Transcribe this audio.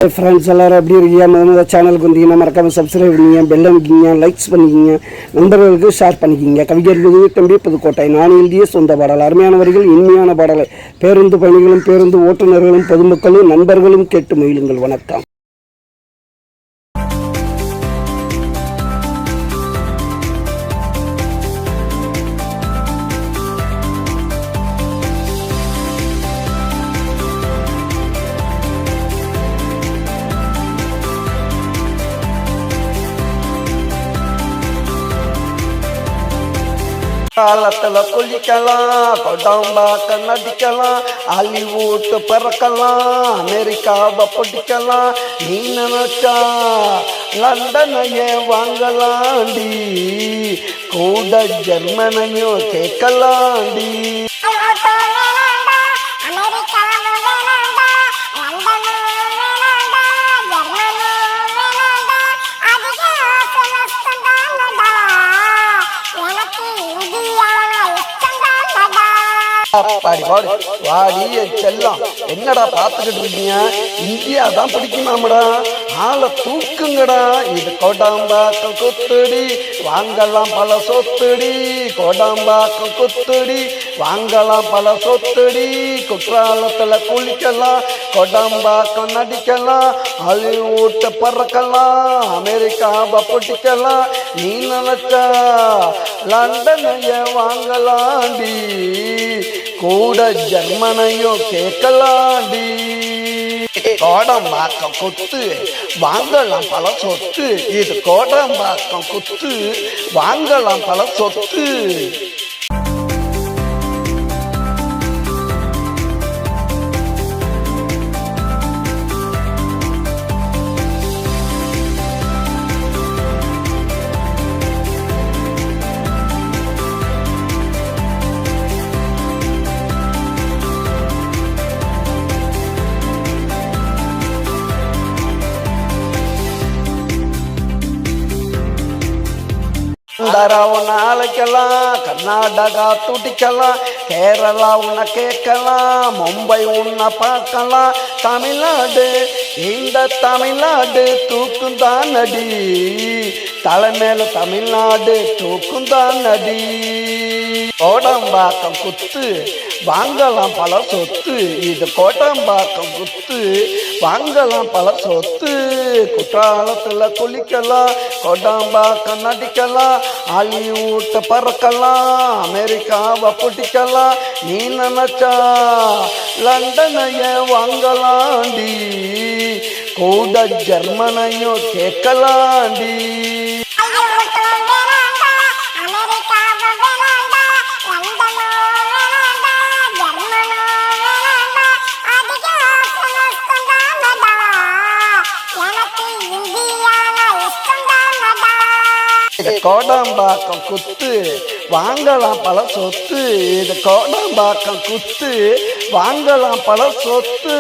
Friends எல்லோரும் எப்படி இருக்கீங்க? முதல்ல சேனலுக்கு வந்தீங்கன்னா மறக்காமல் சப்ஸ்கிரைப் பண்ணிங்க, பெல் அமைக்கிங்க, லைக்ஸ் பண்ணிக்கிங்க, நண்பர்களுக்கு ஷேர் பண்ணிக்கிங்க. கவிஞர் தம்பி புதுக்கோட்டை. நான் எழுதிய சொந்த பாடல். அருமையான வரிகள், இனிமையான பாடலை பேருந்து பயணிகளும் பேருந்து ஓட்டுநர்களும் பொதுமக்களும் நண்பர்களும் கேட்டு மகிழுங்கள். வணக்கம். காலத்தில் குளிக்கலாம், கொடாம்பாக்க நடிக்கலாம், ஹாலிவுட் பறக்கலாம், அமெரிக்காவை பிடிக்கலாம். நீ நினைச்சா லண்டனையே வாங்கலாண்டி, கூட ஜெர்மனையும் கேட்கலாண்டி. வாடி செல்லம், என்னடா பார்த்துக்கிட்டு இருக்கீங்க? இந்தியா தான் பிடிக்குமாமடா, ஆளை தூக்குங்கடா. இது கோடாம்பாக்கம் குத்துடி, வாங்கலாம் பல சொத்துடி. கோடாம்பாக்கம் குத்துடி, வாங்கலாம் பல சொத்துடி. குற்றாலத்தில் குளிக்கலாம், கோடாம்பாக்கம் நடிக்கலாம், ஹாலிவுட் பறக்கலாம், அமெரிக்காவை பிடிக்கலாம். நீ நினைச்சா லண்டனைய வாங்கலாண்டி, கூட ஜெர்மனையும் கேட்கலாண்டி. கோடம்பாக்கம் குத்து, வாங்கலாம் பல சொத்து. இது கோடம்பாக்கம் குத்து, வாங்கலாம் பல சொத்து. ஆந்திராவுன்ன அழைக்கலாம், கர்நாடகா துடிக்கலாம், கேரளா உன்னை கேட்கலாம், மும்பை உன்னை பார்க்கலாம். தமிழ்நாடு, இந்த தமிழ்நாடு தூக்குந்தான் நடி, தலைமையில தமிழ்நாடு தூக்குந்தான் நடி. கோடம்பாக்கம் குத்து, வாங்கலாம் பல சொத்து. இது கோடம்பாக்கம் குத்து, வாங்கலாம் பல சொத்து. குற்றாலத்தில் குளிக்கலாம், கோடம்பாக்கம் நடிக்கலாம், ஹாலிவுட் பறக்கலாம், அமெரிக்காவை பிடிக்கலாம். நீ நினைச்சா லண்டனைய வாங்கலாண்டி, கூட ஜெர்மனையும் கேட்கலாண்டி. கோடம்பாக்கம் குத்து, வாங்கலாம் பல சொத்து. இது கோடம்பாக்கம் குத்து, வாங்கலாம் பல சொத்து.